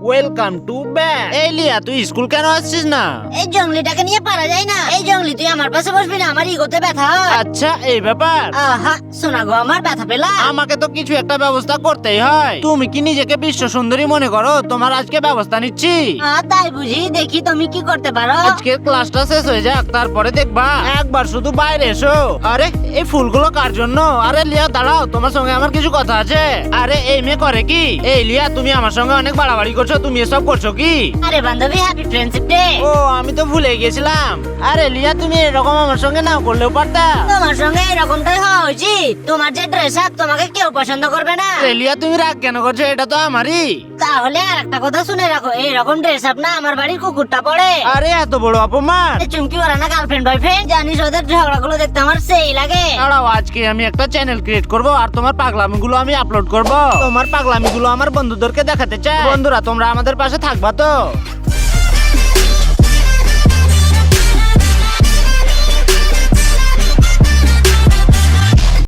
Welcome to back. এই লিয়া, তুই স্কুল কেন আসছিস না? এই জঙ্গলিটাকে নিয়ে পারা যায় না। এই জঙ্গলি তুই আমার পাশে বসবি না, আমার ইগোতে ব্যথা হয়। আচ্ছা, এই ব্যাপার। আহা শোনা গো, আমার ব্যথা পেলা। আমাকে তো কিছু একটা ব্যবস্থা করতেই হয়। তুমি কি নিজেকে বিশ্ব সুন্দরী মনে করো? তোমার আজকে ব্যবস্থা নিচ্ছি। তাই বুঝি, দেখি তুমি কি করতে পারো। আজকের ক্লাসটা শেষ হয়ে যাক, তারপরে দেখবা। একবার শুধু বাইরে এসো। আরে এই ফুলগুলো কার জন্য? আরে লিয়া দাঁড়াও, তোমার সঙ্গে আমার কিছু কথা আছে। আরে এই মেয়ে করে কি? এই লিয়া, তুমি আমার সঙ্গে অনেক বাড়াবাড়ি করছো। তুমি এসব করছো কি? আরে বান্ধবী, হ্যাপি ফ্রেন্ডশিপ ডে। ও, আমি তো ভুলে গেছিলাম। আরে লিয়া, তুমি এরকম আমার সঙ্গে নাও করলেও পারতা। তোমার সঙ্গে এরকমটাই হওয়া উচিত। তোমার যে ড্রেস আপ, তোমাকে কেউ পছন্দ করবে না। আরে লিয়া, তুমি রাগ কেন করছো? এটা তো আমারই। তাহলে আর একটা কথা শুনে রাখো, এইরকম ড্রেস আপ না আমার বাড়ির কুকুরটা পড়ে। আরে এত বড় অপমান! এই চুমকি ওরা না গার্লফ্রেন্ড বয়ফ্রেন্ড, জানিস ওদের ঝগড়াগুলো দেখতে আমার সেই লাগে। দাঁড়াও, আজকে আমি একটা চ্যানেল ক্রিয়েট করব আর তোমার পাগলামিগুলো আমি আপলোড করব। তোমার পাগলামিগুলো আমার বন্ধুদেরকে দেখাতে চাই। বন্ধুরা, তোমরা আমাদের পাশে থাকবা তো?